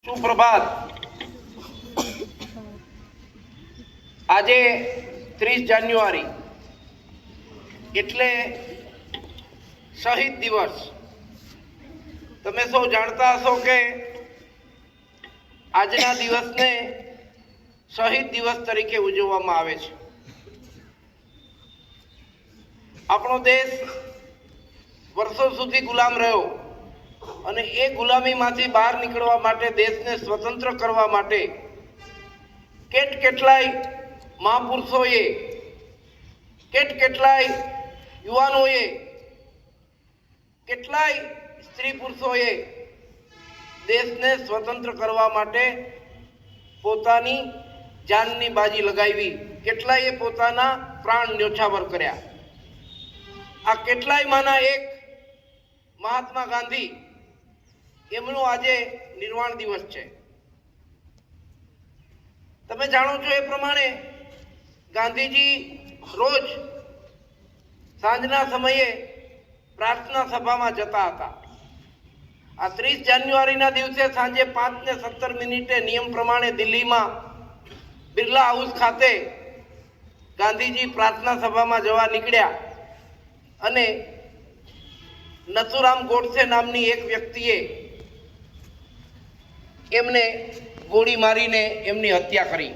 સુપ્રભાત। આજે 30 જાન્યુઆરી એટલે શહીદ દિવસ। તમે સૌ જાણતા હશો કે આજના દિવસને શહીદ દિવસ તરીકે ઉજવવામાં આવે છે। આપણો દેશ વર્ષો સુધી ગુલામ રહ્યો અને એ ગુલામીમાંથી બહાર નીકળવા માટે, દેશને સ્વતંત્ર કરવા માટે કેટલાય મહાપુરુષોએ, કેટલાય યુવાનોએ, કેટલાય સ્ત્રી પુરુષોએ દેશને સ્વતંત્ર કરવા માટે પોતાની જાનની બાજી લગાવી, કેટલાયે પોતાના પ્રાણ ન્યોછાવર કર્યા। આ કેટલાયમાંના એક મહાત્મા ગાંધી, એમનો આજે નિર્વાણ દિવસ છે। તમે જાણો છો એ પ્રમાણે ગાંધીજી રોજ સાંજના સમયે પ્રાર્થના સભામાં જતા હતા। આ 30 જાન્યુઆરીના દિવસે સાંજે 5:17 નિયમ પ્રમાણે દિલ્હીમાં બિરલા હાઉસ ખાતે ગાંધીજી પ્રાર્થના સભામાં જવા નીકળ્યા અને નથુરામ ગોડસે નામની એક વ્યક્તિએ એમને ગોળી મારીને એમની હત્યા કરી।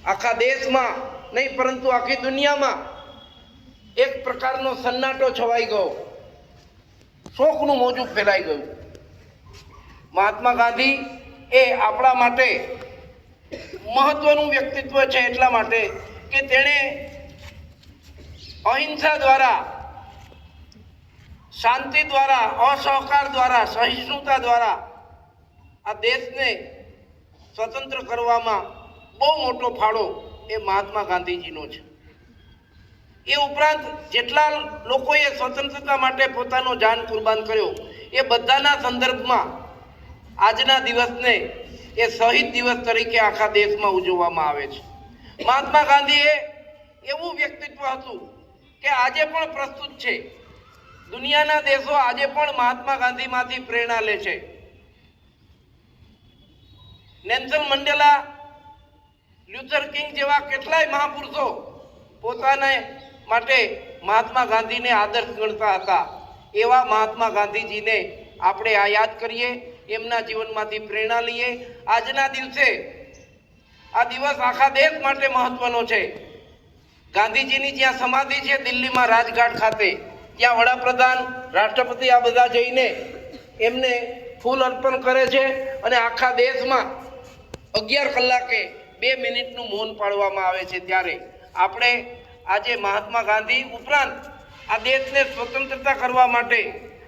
આખા દેશમાં નહીં પરંતુ આખી દુનિયામાં એક પ્રકારનો સન્નાટો છવાઈ ગયો, શોકનું મોજું ફેલાઈ ગયું। મહાત્મા ગાંધી એ આપણા માટે મહત્વનું વ્યક્તિત્વ છે, એટલા માટે કે તેણે અહિંસા દ્વારા, શાંતિ દ્વારા, અસહકાર દ્વારા, સહિષ્ણુતા દ્વારા આ દેશને સ્વતંત્ર કરવામાં બહુ મોટો ફાળો એ મહાત્મા ગાંધીજીનો છે। એ ઉપરાંત જેટલા લોકોએ સ્વતંત્રતા માટે પોતાનો જાન કુરબાન કર્યો, એ બધાના સંદર્ભમાં આજના દિવસને એ શહીદ દિવસ તરીકે આખા દેશમાં ઉજવવામાં આવે છે। મહાત્મા ગાંધીએ એવું વ્યક્તિત્વ હતું કે આજે પણ પ્રસ્તુત છે। દુનિયાના દેશો આજે પણ મહાત્મા ગાંધીમાંથી પ્રેરણા લે છે। નેલ્સન મંડેલા, લ્યુથર કિંગ જેવા કેટલાય મહાપુરુષો પોતાને માટે મહાત્મા ગાંધીને આદર્શ ગણતા હતા। એવા મહાત્મા ગાંધીજીને આપણે આ યાદ કરીએ, એમના જીવનમાંથી પ્રેરણા લઈએ। આજના દિવસે આ દિવસ આખા દેશ માટે મહત્વનો છે। ગાંધીજીની જ્યાં સમાધિ છે દિલ્હીમાં રાજઘાટ ખાતે, ત્યાં વડાપ્રધાન, રાષ્ટ્રપતિ આ બધા જઈને એમને ફૂલ અર્પણ કરે છે અને આખા દેશમાં 11 કલાકે 2 મિનિટનું મૌન પાળવામાં આવે છે। ત્યારે આપણે આજે મહાત્મા ગાંધી ઉપરાંત આ દેશને સ્વતંત્રતા કરવા માટે,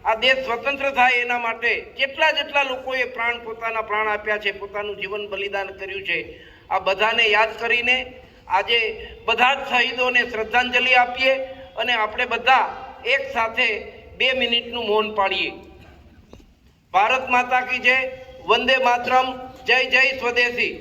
આ દેશ સ્વતંત્ર થાય એના માટે જેટલા લોકોએ પોતાના પ્રાણ આપ્યા છે, પોતાનું જીવન બલિદાન કર્યું છે, આ બધાને યાદ કરીને આજે બધા જ શહીદોને શ્રદ્ધાંજલિ આપીએ અને આપણે બધા એક સાથે 2 મિનિટનું મૌન પાડીએ। ભારત માતા કી જય, વંદે માતરમ, જય જય સ્વદેશી।